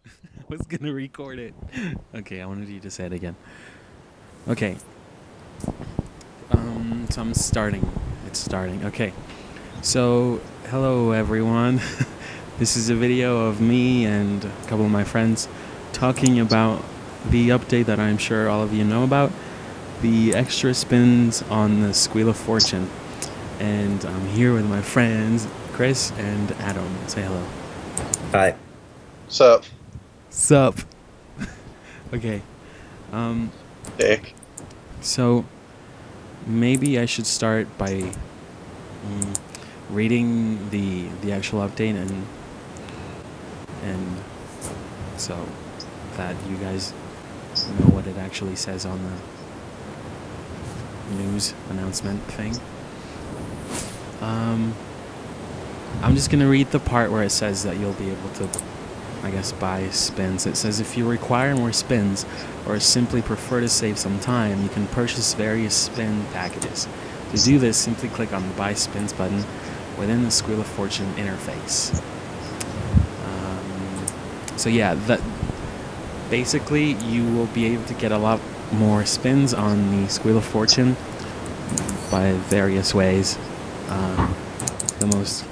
I was gonna record it. Okay, I wanted you to say it again. Okay. So I'm starting. It's starting. Okay. So, hello everyone. This is a video of me and a couple of my friends talking about the update that I'm sure all of you know about, the extra spins on the Squeal of Fortune. And I'm here with my friends Chris and Adam. Say hello. Hi. Sup, Sup? Okay. Um dick? so maybe I should start by reading the actual update and so that you guys know what it actually says on the news announcement thing. Um, I'm just gonna read the part where it says that you'll be able to, I guess, buy spins. It says if you require more spins or simply prefer to save some time, you can purchase various spin packages. To do this, simply click on the Buy Spins button within the Squeal of Fortune interface. So yeah, that basically you will be able to get a lot more spins on the Squeal of Fortune by various ways. The most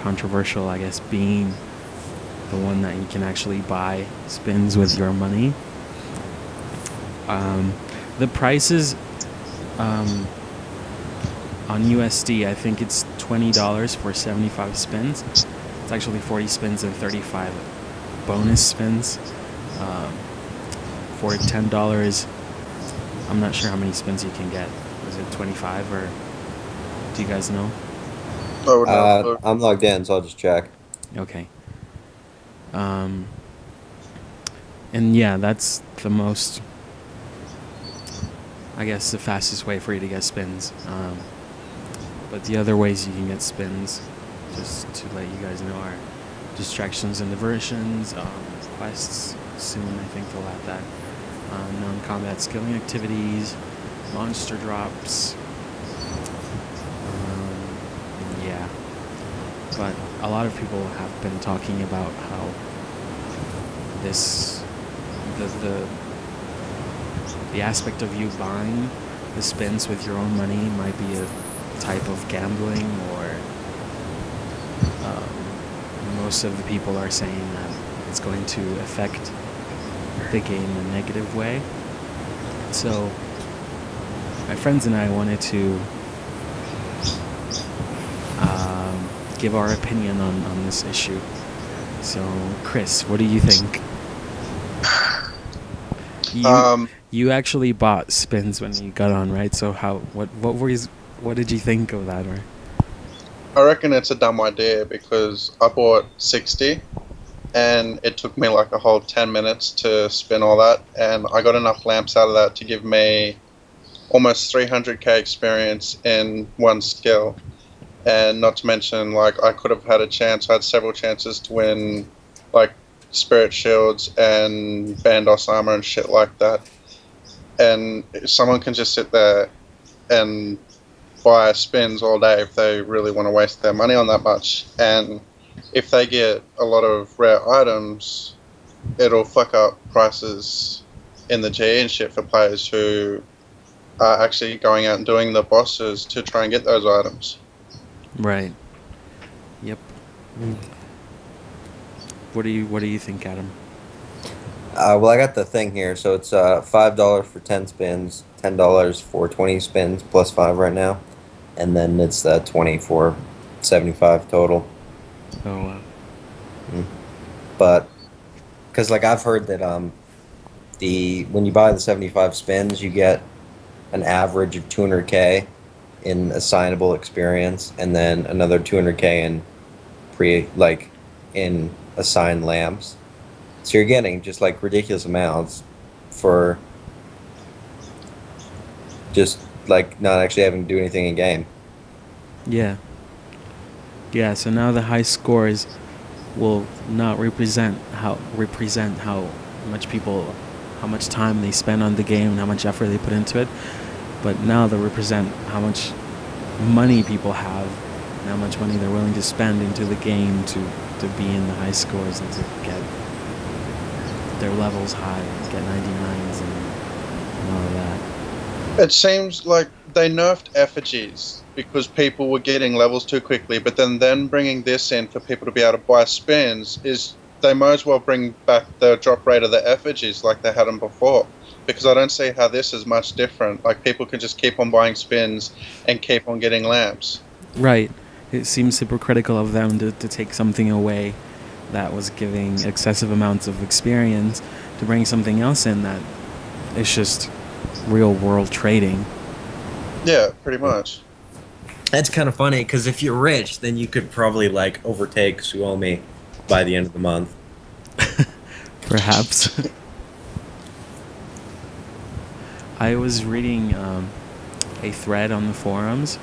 controversial, I guess, being the one that you can actually buy spins with your money. The prices on USD, I think it's $20 for 75 spins. It's actually 40 spins and 35 bonus spins. For $10, I'm not sure how many spins you can get. Was it 25 or do you guys know? I wouldn't have a clue. I'm logged in, so I'll just check. Okay. Um, and yeah, that's the most, I guess, the fastest way for you to get spins. But the other ways you can get spins, just to let you guys know, are distractions and diversions, quests. Soon, I think they'll have that. Non-combat skilling activities, monster drops. Yeah. But a lot of people have been talking about how this, the the aspect of you buying the spins with your own money might be a type of gambling, or most of the people are saying that it's going to affect the game in a negative way. So my friends and I wanted to give our opinion on this issue. So Chris, what do you think? You Um, you actually bought spins when you got on, right? So what did you think of that? Or I reckon it's a dumb idea because I bought 60 and it took me like a whole 10 minutes to spin all that, and I got enough lamps out of that to give me almost 300k experience in one skill. And not to mention, like, I could have had a chance, I had several chances to win, like, spirit shields and Bandos armor and shit like that. And someone can just sit there and buy spins all day if they really want to waste their money on that much. And if they get a lot of rare items, it'll fuck up prices in the GE and shit for players who are actually going out and doing the bosses to try and get those items. right? Yep. What do you think, Adam? Well, I got the thing here, so it's $5 for 10 spins, $10 for 20 spins plus five right now, and then it's 20 for 75 total. Oh wow. Mm. But because like I've heard that the when you buy the 75 spins, you get an average of 200k in assignable experience, and then another 200k in in assigned lamps. So you're getting just like ridiculous amounts for just like not actually having to do anything in game. Yeah. Yeah. So now the high scores will not represent how much people, how much time they spend on the game and how much effort they put into it, but now they represent how much money people have and how much money they're willing to spend into the game to be in the high scores and to get their levels high, get 99s and all of that. It seems like they nerfed effigies because people were getting levels too quickly, but then bringing this in for people to be able to buy spins is they might as well bring back the drop rate of the effigies like they had them before. Because I don't see how this is much different. Like people can just keep on buying spins and keep on getting lamps. Right. It seems hypocritical of them to take something away that was giving excessive amounts of experience to bring something else in that is just real world trading. Yeah, pretty much. That's kind of funny because if you're rich, then you could probably like overtake Suomi by the end of the month. Perhaps. I was reading a thread on the forums.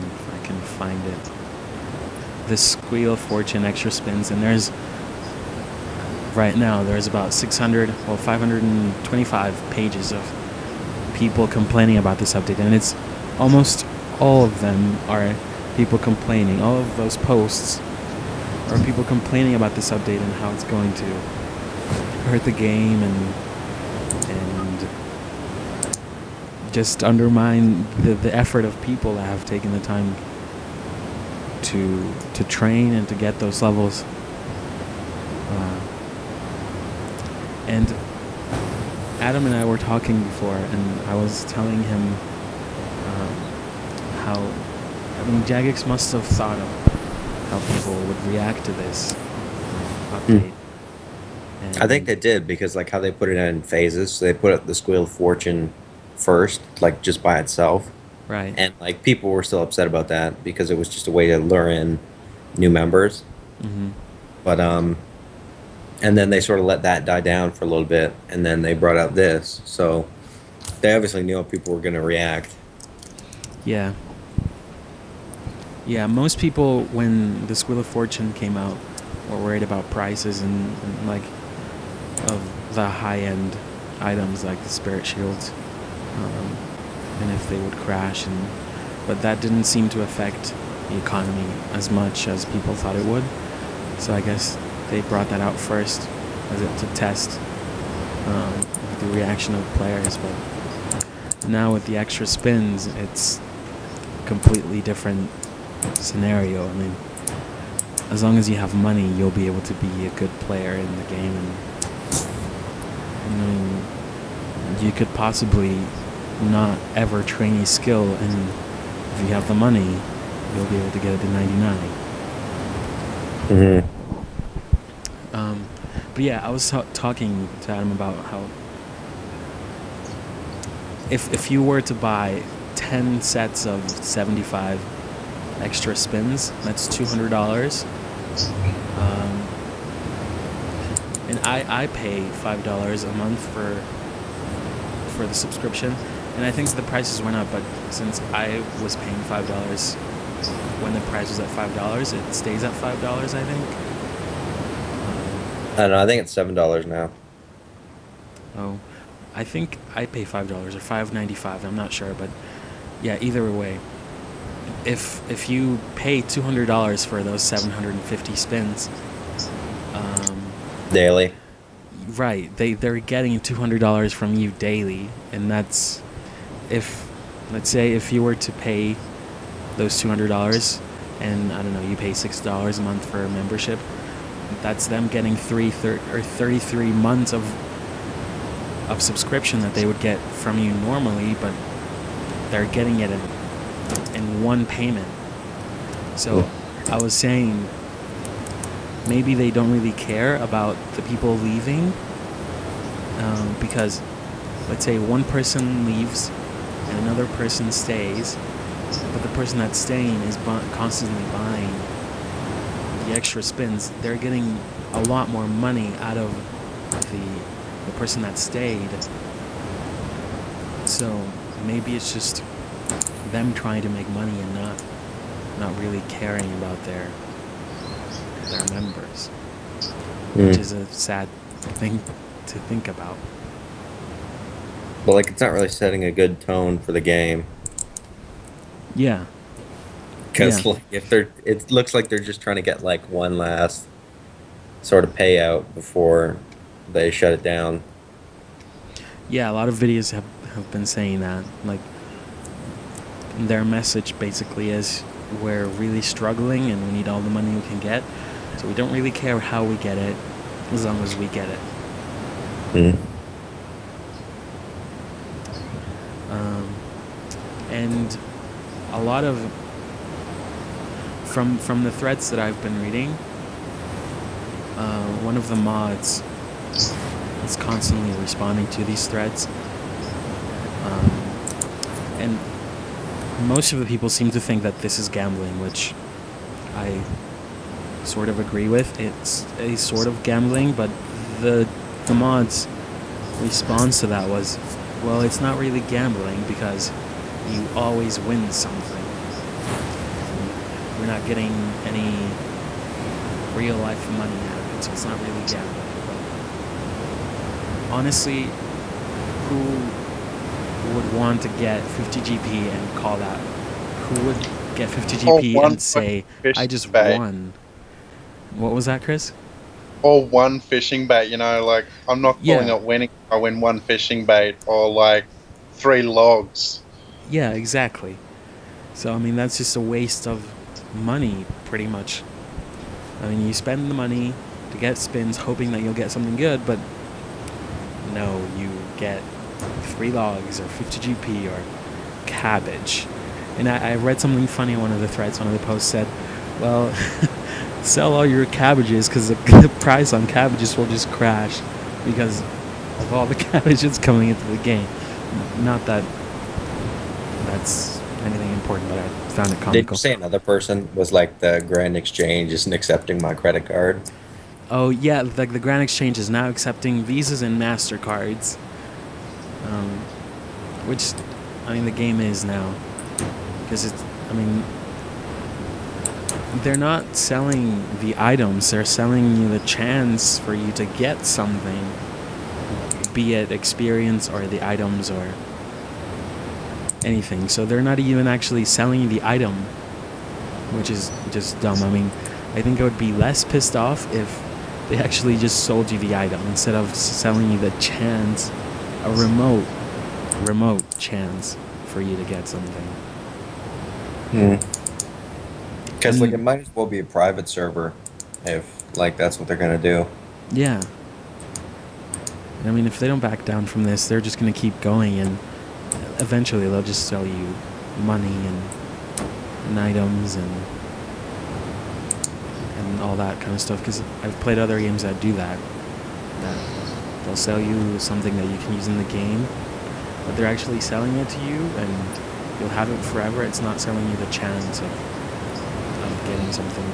If I can find it. The Squeal Fortune extra spins, and right now there's about 525 pages of people complaining about this update, and it's almost all of them are people complaining. All of those posts are people complaining about this update and how it's going to hurt the game and just undermine the effort of people that have taken the time to train and to get those levels. And Adam and I were talking before, and I was telling him how, Jagex must have thought of how people would react to this update. And I think they did because like how they put it in phases. So they put the Squeal Fortune first, like just by itself, right. and like people were still upset about that because it was just a way to lure in new members. Mm-hmm. But and then they sort of let that die down for a little bit, and then they brought out this. So they obviously knew how people were going to react. Yeah. Yeah, most people, when the Squeal of Fortune came out, were worried about prices and like of the high-end items like the Spirit Shields, and if they would crash. But that didn't seem to affect the economy as much as people thought it would. So I guess they brought that out first to test the reaction of players. But now with the extra spins, it's a completely different scenario. I mean, as long as you have money, you'll be able to be a good player in the game, and you could possibly not ever train a skill, and if you have the money, you'll be able to get it to 99. Mm-hmm. But yeah, I was talking to Adam about how if you were to buy 10 sets of 75 extra spins, that's $200. And I pay $5 a month for the subscription, and I think the prices went up, but since I was paying $5 when the price was at $5, it stays at $5, I think. I don't know. I think it's $7 now. Oh, I think I pay $5 or $5.95. I'm not sure, but yeah, either way, if you pay $200 for those 750 spins, Daily. right, they're getting $200 from you daily, and that's let's say if you were to pay those $200, and I don't know, you pay $6 a month for a membership, that's them getting 33 months of subscription that they would get from you normally, but they're getting it in one payment. So I was saying maybe they don't really care about the people leaving, because let's say one person leaves and another person stays, but the person that's staying is constantly buying the extra spins. They're getting a lot more money out of the person that stayed. So maybe it's just them trying to make money and not really caring about their members, which is a sad thing to think about. But like, it's not really setting a good tone for the game. Yeah. Because Yeah. like, it looks like they're just trying to get like one last sort of payout before they shut it down. Yeah, a lot of videos have been saying that. Like, their message basically is we're really struggling and we need all the money we can get. So we don't really care how we get it as long as we get it. Mm. And a lot of from the threads that I've been reading, one of the mods is constantly responding to these threads, and most of the people seem to think that this is gambling, which I sort of agree with. It's a sort of gambling, but the mod's response to that was, well, it's not really gambling because you always win something. We're not getting any real life money out of it, so it's not really gambling. But honestly, who would want to get 50 GP and call that? Who would get 50 Or GP one and say, I fishing just bait. won? What was that, Chris? Or one fishing bait, like I'm not calling Yeah, it winning. I win one fishing bait or like 3 logs. yeah, exactly. So, I mean, that's just a waste of money, pretty much. I mean, you spend the money to get spins hoping that you'll get something good, but no, you get 3 logs or 50 GP or cabbage. And I read something funny in one of the threads. One of the posts said, well, sell all your cabbages because the price on cabbages will just crash because of all the cabbages coming into the game. Not that that's anything important, but I found it Did you comical. say another person was like the Grand Exchange isn't accepting my credit card? Oh yeah, like the Grand Exchange is now accepting Visas and Mastercards, um, which, I mean, the game is now, because it's. I mean, they're not selling the items; they're selling you the chance for you to get something, be it experience or the items or anything. So they're not even actually selling you the item, which is just dumb. I mean, I think I would be less pissed off if they actually just sold you the item instead of selling you the chance, a remote chance for you to get something. Because like it And might as well be a private server if like that's what they're gonna do. yeah, I mean, if they don't back down from this, they're just gonna keep going, and eventually they'll just sell you money and items and all that kind of stuff. Because I've played other games that do that. That they'll sell you something that you can use in the game, but they're actually selling it to you, and you'll have it forever. It's not selling you the chance of getting something.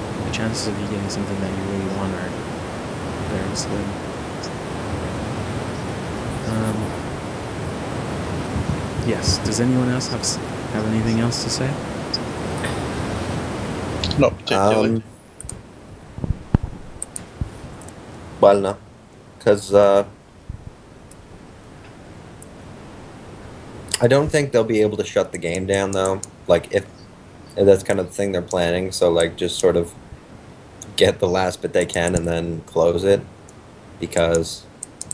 The chances of you getting something that you really want are very slim. Yes. Does anyone else have anything else to say? Not particularly. Um, well, no, because I don't think they'll be able to shut the game down though. Like if that's kind of the thing they're planning. So like just sort of get the last bit they can and then close it because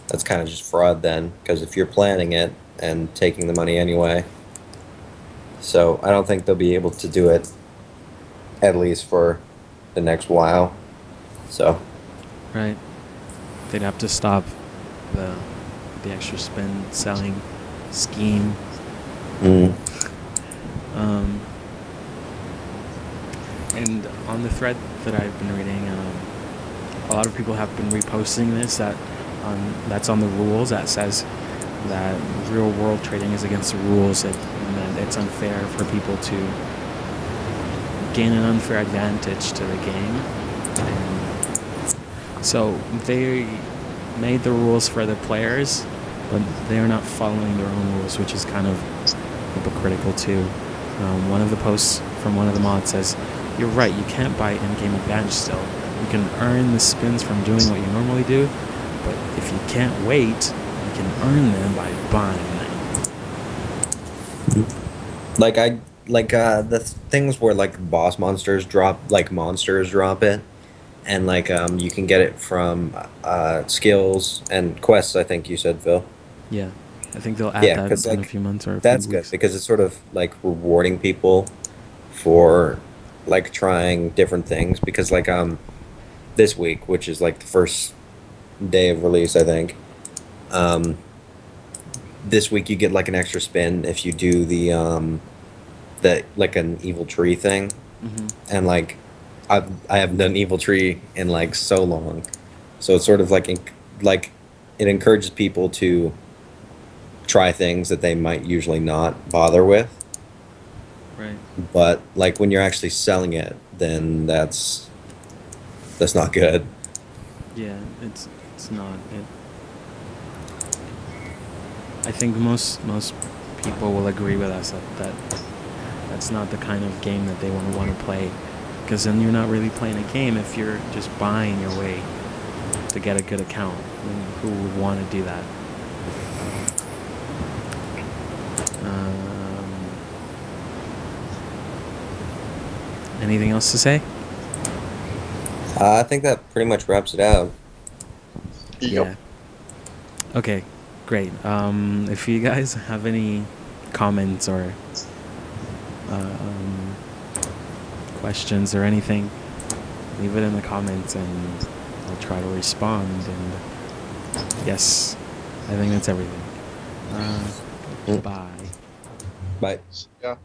that's kind of just fraud then. Because if you're planning it and taking the money anyway, so I don't think they'll be able to do it at least for the next while. So Right. They'd have to stop the extra spin selling scheme. mm, Um, and on the thread that I've been reading, a lot of people have been reposting this that's on the rules that says that real world trading is against the rules and that it's unfair for people to gain an unfair advantage to the game. And so they made the rules for the players, but they are not following their own rules, which is kind of hypocritical too. One of the posts from one of the mods says, "You're right. You can't buy in-game advantage still. You can earn the spins from doing what you normally do, but if you can't wait, you can earn them by buying them." like the things where like boss monsters drop like monsters drop it and like you can get it from skills and quests. I think you said, Phil. Yeah, I think they'll add Yeah, that because in a like few months or a few that's good weeks. because it's sort of like rewarding people for like trying different things. Because like this week, which is like the first day of release, I think. Um, this week you get like an extra spin if you do the like an evil tree thing, Hmm. and like I haven't done evil tree in like so long, so it's sort of like like it encourages people to try things that they might usually not bother with. Right. But like when you're actually selling it, then that's not good. Yeah, it's not. I think most people will agree with us that that's not the kind of game that they want to play, because then you're not really playing a game if you're just buying your way to get a good account. I mean, who would want to do that? Um, Anything else to say? I think that pretty much wraps it out. Yep. Yeah. Okay, great. If you guys have any comments or um, questions or anything, leave it in the comments and I'll try to respond. And yes, I think that's everything. Mm. Bye. Bye. Yeah.